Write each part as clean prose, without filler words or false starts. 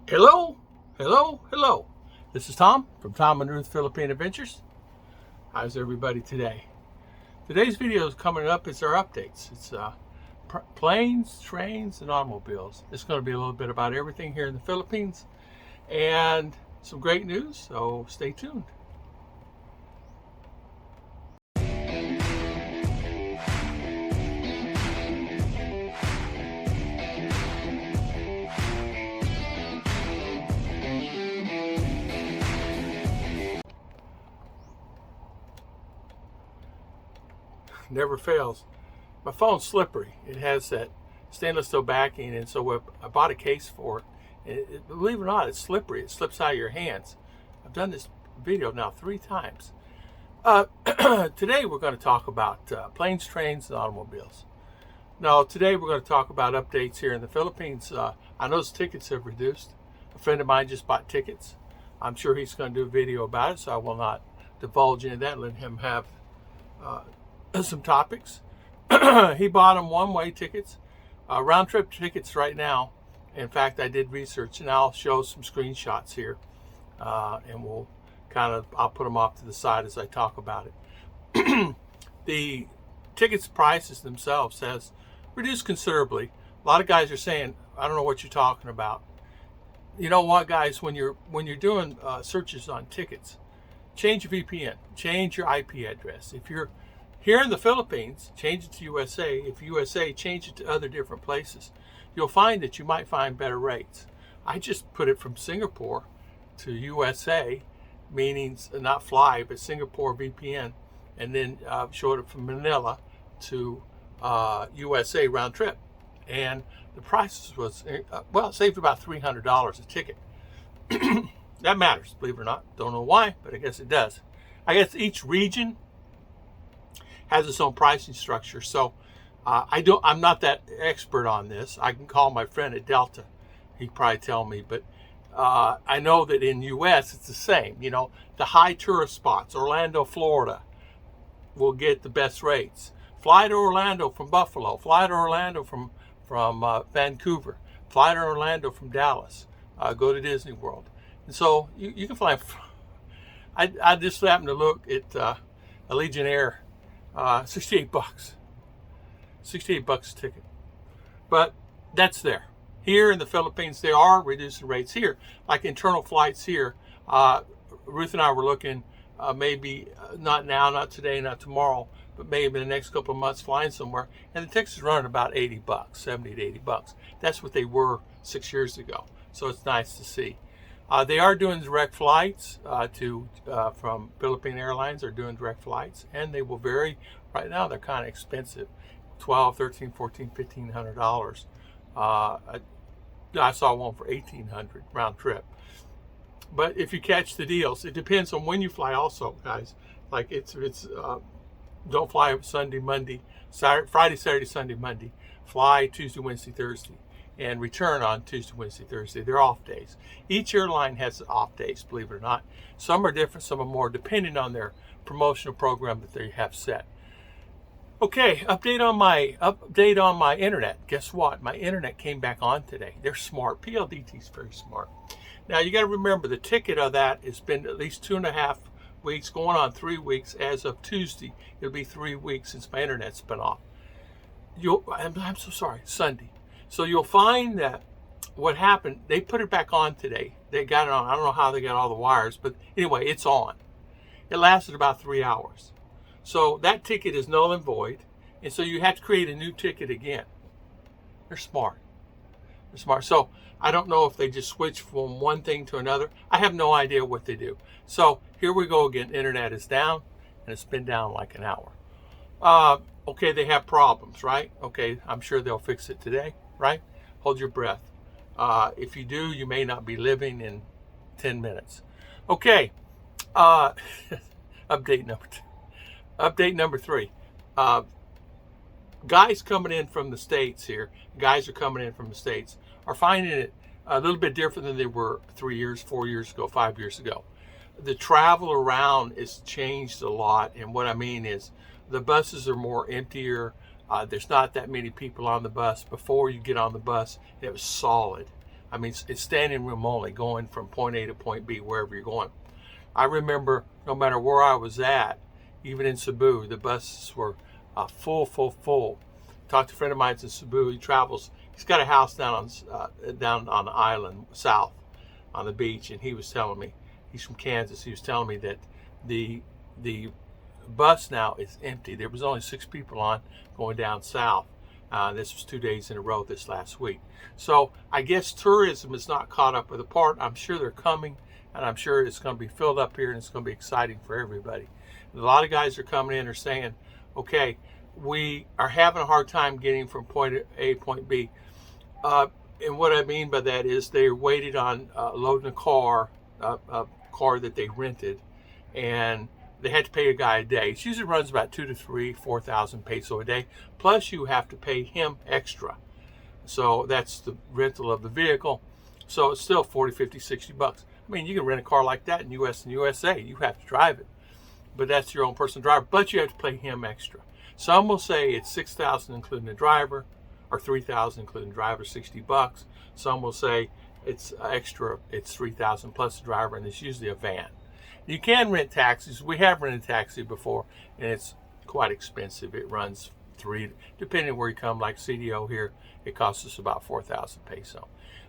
Hello, hello, hello. This is Tom from Tom and Ruth Philippine Adventures. How's everybody today? Today's video is coming up. It's our updates. It's planes, trains, and automobiles. It's going to be a little bit about everything here in the Philippines and some great news, so stay tuned. Never fails. My phone's slippery. It has that stainless steel backing, and so I bought a case for it. Believe it or not, it's slippery. It slips out of your hands. I've done this video now 3 times. Today we're going to talk about planes, trains, and automobiles. Now today we're going to talk about updates here in the Philippines. I know tickets have reduced. A friend of mine just bought tickets. I'm sure he's going to do a video about it, so I will not divulge into that. Let him have some topics. He bought them one-way tickets, round-trip tickets right now. In fact, I did research, and I'll show some screenshots here, and I'll put them off to the side as I talk about it. The tickets prices themselves has reduced considerably. A lot of guys are saying, I don't know what you're talking about. You know what, guys, when you're doing searches on tickets, change your VPN, change your IP address. If you're here in the Philippines, change it to USA. If USA, change it to other different places. You'll find that you might find better rates. I just put it from Singapore to USA, meaning not fly, but Singapore VPN, and then showed it from Manila to USA round trip. And the prices was, well, it saved about $300 a ticket. That matters, believe it or not. Don't know why, but I guess it does. I guess each region has its own pricing structure. So I'm not that expert on this. I can call my friend at Delta. He'd probably tell me, but I know that in US it's the same. You know, the high tourist spots, Orlando, Florida, will get the best rates. Fly to Orlando from Buffalo, fly to Orlando from Vancouver, fly to Orlando from Dallas, go to Disney World. And so you can fly. I just happened to look at Allegiant Air. $68. $68 a ticket. But that's there. Here in the Philippines, they are reducing rates here. Like internal flights here, Ruth and I were looking, maybe not now, not today, not tomorrow, but maybe in the next couple of months flying somewhere. And the tickets are running about $80, $70 to $80. That's what they were 6 years ago. So it's nice to see. They are doing direct flights from Philippine Airlines. Are doing direct flights, and they will vary. Right now, they're kind of expensive, $1,200, $1,300, $1,400, $1,500. I saw one for $1,800 round trip. But if you catch the deals, it depends on when you fly. Also, guys, like it's don't fly Sunday, Monday, Friday, Saturday, Sunday, Monday. Fly Tuesday, Wednesday, Thursday, and return on Tuesday, Wednesday, Thursday. They're off days. Each airline has off days, believe it or not. Some are different, some are more, depending on their promotional program that they have set. Okay, update on my internet. Guess what? My internet came back on today. They're smart. PLDT is very smart. Now you got to remember the ticket of that has been at least 2.5 weeks, going on 3 weeks. As of Tuesday, it'll be 3 weeks since my internet's been off. I'm so sorry, Sunday. So you'll find that what happened, they put it back on today. They got it on. I don't know how they got all the wires, but anyway, it's on. It lasted about 3 hours. So that ticket is null and void, and so you have to create a new ticket again. They're smart. They're smart. So I don't know if they just switch from one thing to another. I have no idea what they do. So here we go again. Internet is down, and it's been down like an hour. Okay, they have problems, right? Okay, I'm sure they'll fix it today, right? Hold your breath. If you do, you may not be living in 10 minutes. Okay, update number 2. Update number 3. Guys coming in from the States here, guys are coming in from the States, are finding it a little bit different than they were 3 years, 4 years ago, 5 years ago. The travel around is changed a lot, and what I mean is the buses are more emptier. There's not that many people on the bus. Before you get on the bus, it was solid. I mean, it's standing room only, going from point A to point B, wherever you're going. I remember no matter where I was at, even in Cebu, the buses were full. Talked to a friend of mine in Cebu. He travels. He's got a house down on the island south on the beach, and he was telling me, he's from Kansas. He was telling me that the bus now is empty. There was only 6 people on going down south. This was 2 days in a row this last week. So I guess tourism is not caught up with the part. I'm sure they're coming, and I'm sure it's going to be filled up here, and it's going to be exciting for everybody. And a lot of guys are coming in and saying, okay, we are having a hard time getting from point A to point B. And what I mean by that is they waited on loading a car that they rented, and they had to pay a guy a day. It usually runs about 2,000 to 4,000 peso a day. Plus you have to pay him extra. So that's the rental of the vehicle. So it's still 40, 50, 60 bucks. I mean, you can rent a car like that in US and USA. You have to drive it. But that's your own personal driver. But you have to pay him extra. Some will say it's 6,000 including the driver, or 3,000 including the driver, 60 bucks. Some will say it's extra, it's 3,000 plus the driver, and it's usually a van. You can rent taxis. We have rented a taxi before, and it's quite expensive. It runs depending where you come, like CDO here, it costs us about 4,000 peso.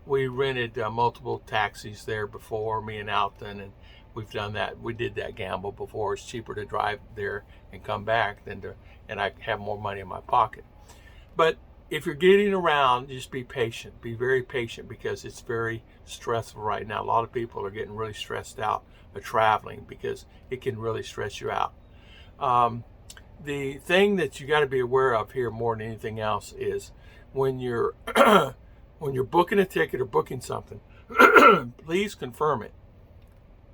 We rented multiple taxis there before, me and Alton, and we've done that. We did that gamble before. It's cheaper to drive there and come back and I have more money in my pocket. But if you're getting around, just be patient. Be very patient, because it's very stressful right now. A lot of people are getting really stressed out of traveling because it can really stress you out. The thing that you got to be aware of here more than anything else is when you're when you're booking a ticket or booking something, please confirm it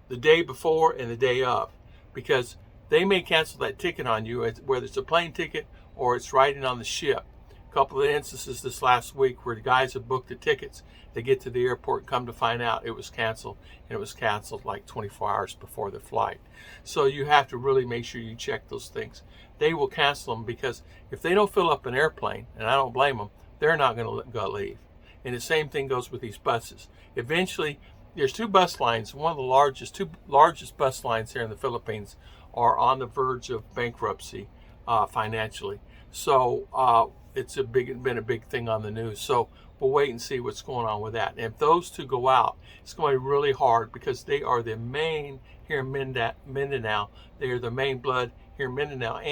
the day before and the day of, because they may cancel that ticket on you, whether it's a plane ticket or it's riding on the ship. A couple of instances this last week where the guys have booked the tickets. They get to the airport and come to find out it was canceled, and it was canceled like 24 hours before the flight. So you have to really make sure you check those things. They will cancel them, because if they don't fill up an airplane, and I don't blame them, they're not going to go leave. And the same thing goes with these buses. Eventually, there's 2 bus lines. Two largest bus lines here in the Philippines are on the verge of bankruptcy financially. So it's been a big thing on the news. So we'll wait and see what's going on with that. And if those 2 go out, it's going to be really hard, because they are the main here in Mindinao. They are the main blood here in Mindinao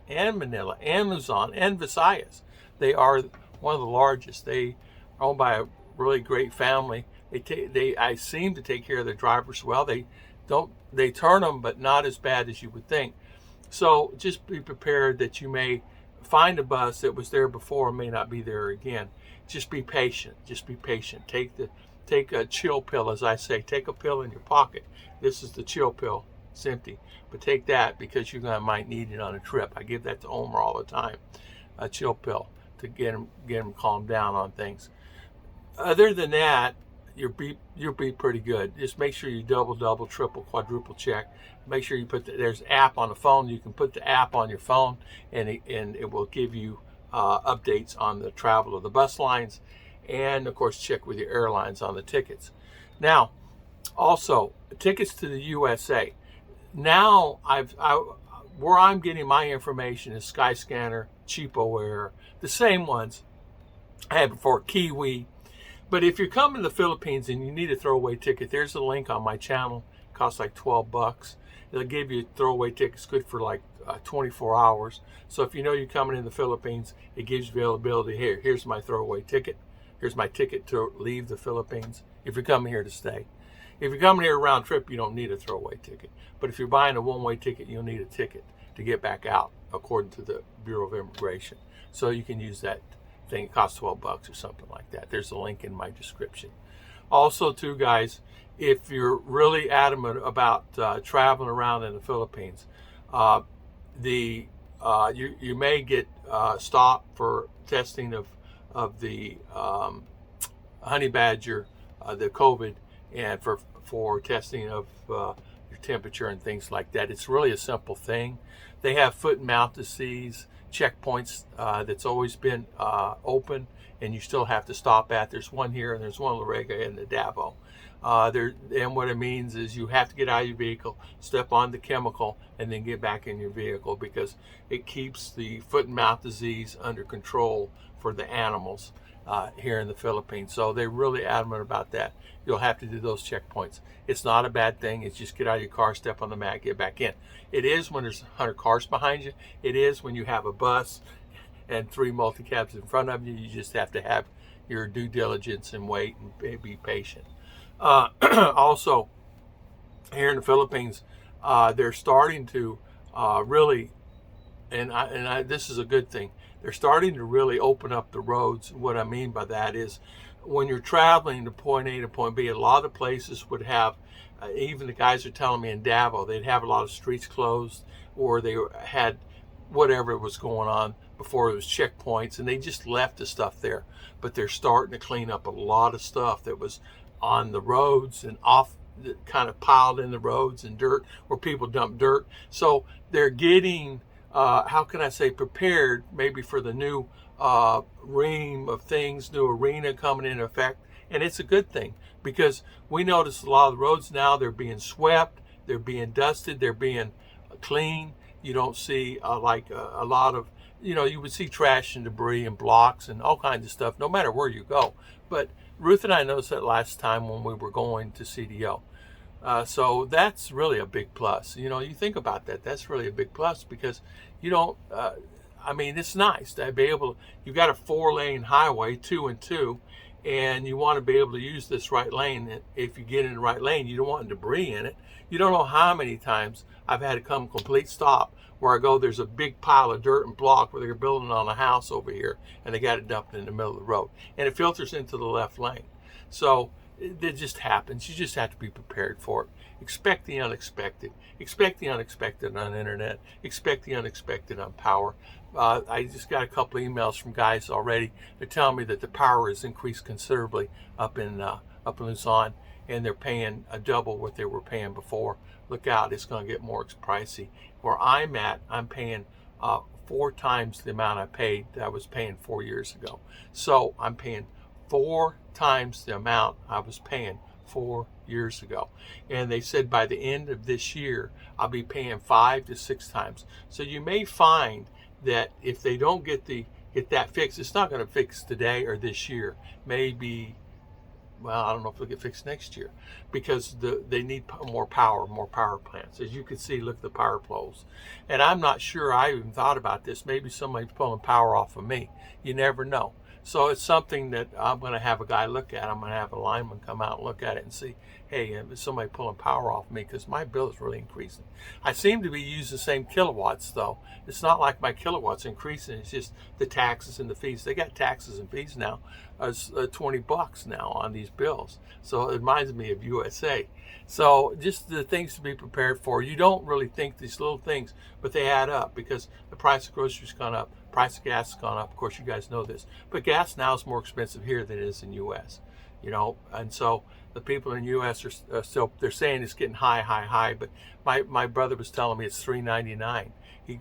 and Manila and Luzon and Visayas. They are one of the largest. They are owned by a really great family. I seem to take care of their drivers well. They turn them, but not as bad as you would think. So just be prepared that you may find a bus that was there before and may not be there again. Just be patient. Just be patient. Take a chill pill, as I say. Take a pill in your pocket. This is the chill pill. It's empty, but take that because you might need it on a trip. I give that to Omar all the time. A chill pill to get him calmed down on things. Other than that, you'll be pretty good. Just make sure you double, triple, quadruple check. Make sure you there's an app on the phone. You can put the app on your phone, and it will give you updates on the travel of the bus lines, and of course check with your airlines on the tickets. Now, also tickets to the USA. Now where I'm getting my information is Skyscanner, CheapOair, the same ones I had before, Kiwi. But if you're coming to the Philippines and you need a throwaway ticket, there's a link on my channel. It costs like 12 bucks. It'll give you throwaway tickets good for like 24 hours. So if you know you're coming in the Philippines, it gives you availability. Here's my throwaway ticket. Here's my ticket to leave the Philippines if you're coming here to stay. If you're coming here round trip, you don't need a throwaway ticket. But if you're buying a one-way ticket, you'll need a ticket to get back out, according to the Bureau of Immigration. So you can use that thing. It costs 12 bucks or something like that. There's a link in my description. Also, too, guys, if you're really adamant about traveling around in the Philippines, you may get stopped for testing of the honey badger, the COVID, and for testing of your temperature and things like that. It's really a simple thing. They have foot and mouth disease checkpoints that's always been open, and you still have to stop at. There's one here and there's one in Larega and the Davao. And what it means is you have to get out of your vehicle, step on the chemical, and then get back in your vehicle, because it keeps the foot and mouth disease under control for the animals here in the Philippines. So they're really adamant about that. You'll have to do those checkpoints. It's not a bad thing. It's just get out of your car, step on the mat, get back in. It is when there's 100 cars behind you. It is when you have a bus and 3 multi-cabs in front of you. You just have to have your due diligence and wait and be patient. Also, here in the Philippines, they're starting to really, this is a good thing, they're starting to really open up the roads. What I mean by that is, when you're traveling to point A to point B, a lot of places would have, even the guys are telling me in Davao, they'd have a lot of streets closed, or they had whatever was going on before it was checkpoints, and they just left the stuff there. But they're starting to clean up a lot of stuff that was on the roads and off, kind of piled in the roads, and dirt where people dump dirt. So they're getting, how can I say, prepared maybe for the new ream of things, new arena coming into effect. And it's a good thing, because we notice a lot of the roads now, they're being swept, they're being dusted, they're being clean. You don't see a lot of, you would see trash and debris and blocks and all kinds of stuff, no matter where you go. But Ruth and I noticed that last time when we were going to CDO. So that's really a big plus. You think about that. That's really a big plus, because you don't, it's nice to be able, you've got a 4-lane highway, 2 and 2, and you want to be able to use this right lane. If you get in the right lane, you don't want debris in it. You don't know how many times I've had to come complete stop where I go, there's a big pile of dirt and block where they're building on a house over here, and they got it dumped in the middle of the road, and it filters into the left lane. So it just happens. You just have to be prepared for it. Expect the unexpected. Expect the unexpected on internet. Expect the unexpected on power. I just got a couple of emails from guys already. They're telling me that the power has increased considerably up in Luzon, and they're paying double what they were paying before. Look out, it's going to get more pricey. Where I'm at, I'm paying 4 times the amount I paid that I was paying 4 years ago. So I'm paying 4 times the amount I was paying 4 years ago. And they said by the end of this year, I'll be paying 5 to 6 times. So you may find that if they don't get that fixed, it's not going to fix today or this year. Maybe, well, I don't know if it'll get fixed next year, because they need more power plants. As you can see, look at the power poles. And I'm not sure I even thought about this. Maybe somebody's pulling power off of me. You never know. So it's something that I'm going to have a guy look at. I'm going to have a lineman come out and look at it and see, hey, is somebody pulling power off me? Because my bill is really increasing. I seem to be using the same kilowatts, though. It's not like my kilowatts increasing. It's just the taxes and the fees. They got taxes and fees now. It's $20 now on these bills. So it reminds me of USA. So just the things to be prepared for. You don't really think these little things, but they add up, because the price of groceries gone up. Price of gas has gone up. Of course, you guys know this. But gas now is more expensive here than it is in the U.S. And so the people in the U.S. are still, they're saying it's getting high. But my brother was telling me it's $3.99.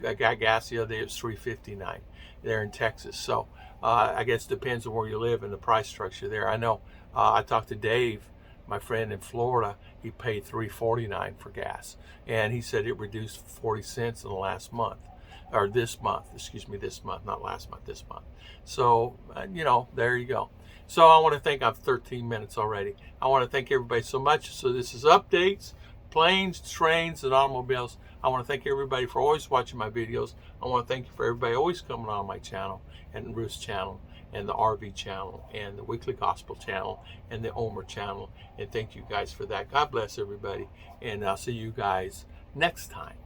I got gas the other day, it was $3.59 there in Texas. So I guess it depends on where you live and the price structure there. I know I talked to Dave, my friend in Florida. He paid $3.49 for gas, and he said it reduced 40 cents in the last month. Or this month, not last month, this month. So, there you go. So I want to thank, I'm 13 minutes already. I want to thank everybody so much. So this is updates, planes, trains, and automobiles. I want to thank everybody for always watching my videos. I want to thank you for everybody always coming on my channel, and Ruth's channel, and the RV channel, and the Weekly Gospel channel, and the Onward channel. And thank you guys for that. God bless everybody, and I'll see you guys next time.